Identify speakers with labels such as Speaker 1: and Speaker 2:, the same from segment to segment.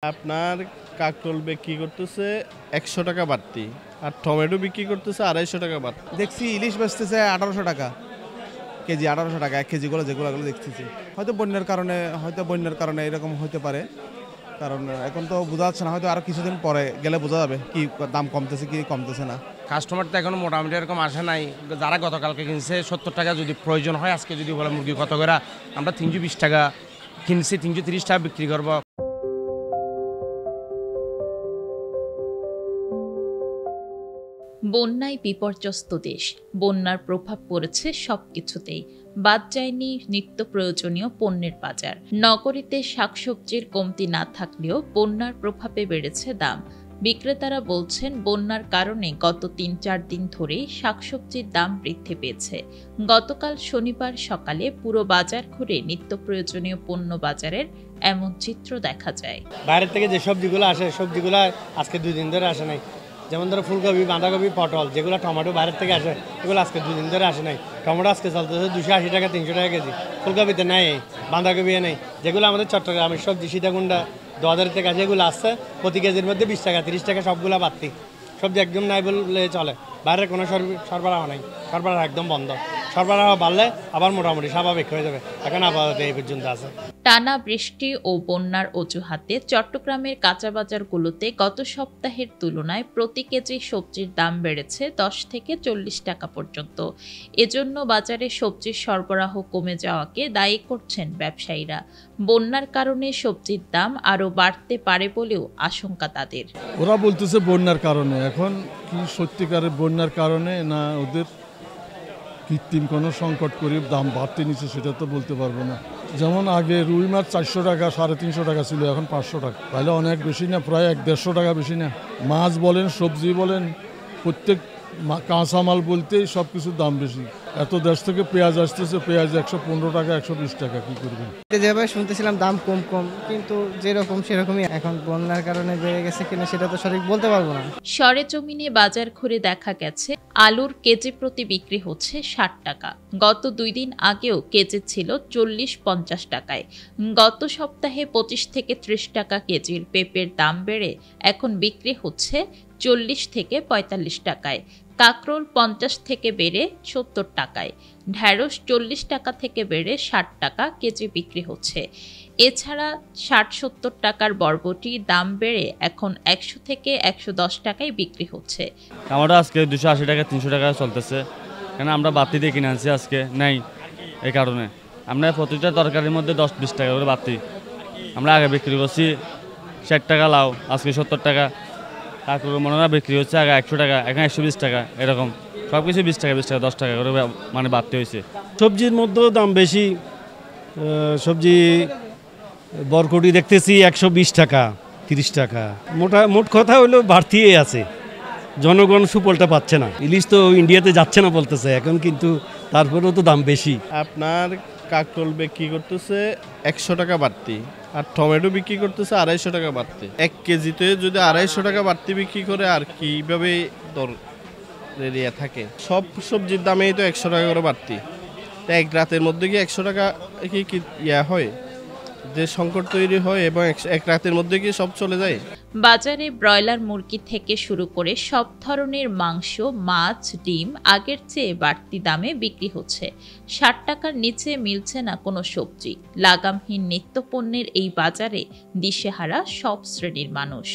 Speaker 1: আপনার কাকরোল বিক্রি করতেছে 100 টাকা বাড়তি, আর টমেটো বিক্রি করতেছে 250 টাকা বাড়তি।
Speaker 2: দেখছি ইলিশ বেচতেছে 1800 টাকা কেজি, 1800 টাকা 1 কেজি গুলো, যেগুলো দেখতেছি। হয়তো বন্যার কারণে এরকম হতে পারে, কারণ এখন তো বোঝা যাচ্ছে না, হয়তো আরো কিছুদিন পরে গেলে বোঝা যাবে কি দাম কমতেছে কি কমতেছে না।
Speaker 3: কাস্টমার তো এখন মোটামুটি এরকম আসে নাই। যারা গতকালকে কিনছে 70 টাকা যদি প্রয়োজন হয়, আজকে যদি বলে মুরগি কত করে, আমরা 320 টাকা কিনছি, 330 টাকা বিক্রি করবো।
Speaker 4: বন্যায় বিপর্যস্ত দেশ, বন্যার প্রভাব পড়েছে সবকিছুতেই। বাদ যায়নি নিত্য প্রয়োজনীয় পণ্যের বাজার। নগরীতে শাকসবজির কমতি না থাকলেও বন্যার প্রভাবে বেড়েছে দাম। বিক্রেতারা বলছেন, বন্যার কারণে গত ৩-৪ দিন ধরেই শাকসবজির দাম বৃদ্ধি পেয়েছে। গতকাল শনিবার সকালে পুরো বাজার ঘুরে নিত্য প্রয়োজনীয় পণ্য বাজারের এমন চিত্র দেখা যায়।
Speaker 3: বাইরের থেকে যে সবজিগুলো আসে, সবজিগুলো আজকে 2 দিন ধরে আসে নাই। যেমন ধরো ফুলকপি, বাঁধাকপি, পটল, যেগুলো টমেটো বাইরের থেকে আসে, এগুলো আজকে 2 দিন ধরে আসে নাই। টমেটো আজকে চলতেছে 280 টাকা, 300 টাকা কেজি। ফুলকপিতে নেই, বাঁধাকপি নেই। যেগুলো আমাদের চট্টগ্রামের সবজি, সীতাকুণ্ডা, দোয়াদের থেকে আসে, এগুলো আসছে প্রতি কেজির মধ্যে 20 টাকা, 30 টাকা, সবগুলো বাড়তি। সবজি একদম নাই বললে চলে। বাইরের কোনো সরবরাহ নাই, সরবরাহ একদম বন্ধ। সরবরাহ বাড়লে আবার মোটামুটি স্বাভাবিক হয়ে যাবে। এখন আপাতত এই পর্যন্ত আছে।
Speaker 4: টানা বৃষ্টি ও বন্যার অজুহাতে চট্টগ্রামের কাঁচা বাজারগুলোতে গত সপ্তাহের তুলনায় প্রতি কেজি সবজির দাম বেড়েছে 10 থেকে 40 টাকা পর্যন্ত। এজন্য বাজারে সবজির সরবরাহ কমে যাওয়াকে দায়ী করছেন ব্যবসায়ীরা। বন্যার কারণে সবজির দাম আরও বাড়তে পারে বলেও আশঙ্কা তাদের।
Speaker 5: ওরা বলতেছে বন্যার কারণে, এখন কি সত্যিকারের বন্যার কারণে না ওদের কৃত্রিম কোনো সংকট করে দাম বাড়তে নিচ্ছে সেটা তো বলতে পারবো না। যেমন আগে রুই মাছ 400 টাকা, 350 টাকা ছিল, এখন 500 টাকা। তাহলে অনেক বেশি না, প্রায় 150 টাকা বেশি না। মাছ বলেন, সবজি বলেন, প্রত্যেক কাঁচামাল বলতেই সব কিছুর দাম বেশি। এত দেশ থেকে পেঁয়াজ আসতেছে, পেঁয়াজ 115 টাকা, 120 টাকা, কি করবেন?
Speaker 6: যেভাবে শুনতেছিলাম দাম কম, কিন্তু যেরকম সেরকমই। এখন বন্যার কারণে বেড়ে গেছে কিনা সেটা তো সঠিক বলতে পারবো না।
Speaker 4: সরেজমিনে বাজার ঘুরে দেখা গেছে, আলুর কেজি প্রতি বিক্রি হচ্ছে 60 টাকা। গত 2 দিন আগেও কেজি ছিল 40-50 টাকায়। গত সপ্তাহে 25 থেকে 30 টাকা কেজির পেঁপের দাম বেড়ে এখন বিক্রি হচ্ছে 40 থেকে 45 টাকায়। কাকরোল 50 থেকে বেড়ে 70 টাকায়। ঢেঁড়স 40 টাকা থেকে বেড়ে 60 টাকা কেজি বিক্রি হচ্ছে। এছাড়া 60-70 টাকার বরবটি দাম বেড়ে এখন 100 থেকে 110 টাকায় বিক্রি হচ্ছে।
Speaker 7: টমেটো আজকে 280 টাকা, 300 টাকা চলতেছে। কেন আমরা বাড়তি দিয়ে কিনে আনছি, আজকে নেই। এই কারণে আমরা প্রতিটা তরকারির মধ্যে 10-20 টাকা করে বাড়তি। আমরা আগে বিক্রি করছি 60 টাকা লাউ, আজকে 70 টাকা। তারপরে মনে হয় বিক্রি হচ্ছে আগে 100 টাকা, এখন 120 টাকা, এরকম সব কিছু 20 টাকা 10 টাকা করে মানে বাড়তি হয়েছে।
Speaker 8: সবজির মধ্যেও দাম বেশি। সবজি বরকটি দেখতেছি 120 টাকা, 30 টাকা। মোট কথা হলো বাড়তিই আছে, জনগণ সুফলটা পাচ্ছে না। ইলিশ তো ইন্ডিয়াতে যাচ্ছে না বলতেছে এখন, কিন্তু তারপরেও তো দাম বেশি।
Speaker 1: আপনার কাকরোল বিক্রি করতেছে 100 টাকা বাড়তি, আর টমেটো বিক্রি করতেছে 250 টাকা বাড়তি। 1 কেজিতে যদি 250 টাকা বাড়তি বিক্রি করে, আর কিভাবে দর এরিয়া থাকে? সব সবজির দামেই তো 100 টাকা করে বাড়তি। তো এক রাতের মধ্যে কি 100 টাকা কি ইয়া হয়, যে সংকট তৈরি হয়, এবং এক রাতের মধ্যে কি সব চলে যায়?
Speaker 4: বাজারে ব্রয়লার মুরগি থেকে শুরু করে সব ধরনের মাংস, মাছ, ডিম আগের চেয়ে বাড়তি দামে বিক্রি হচ্ছে। 60 টাকার নিচে মিলছে না কোনো সবজি। লাগামহীন নিত্যপণ্যের এই বাজারে দিশেহারা সব শ্রেণীর মানুষ।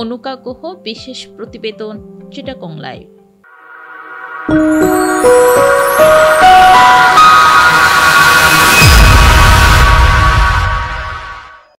Speaker 4: অনুকা গুহ, বিশেষ প্রতিবেদন, চিটাগং লাইভ।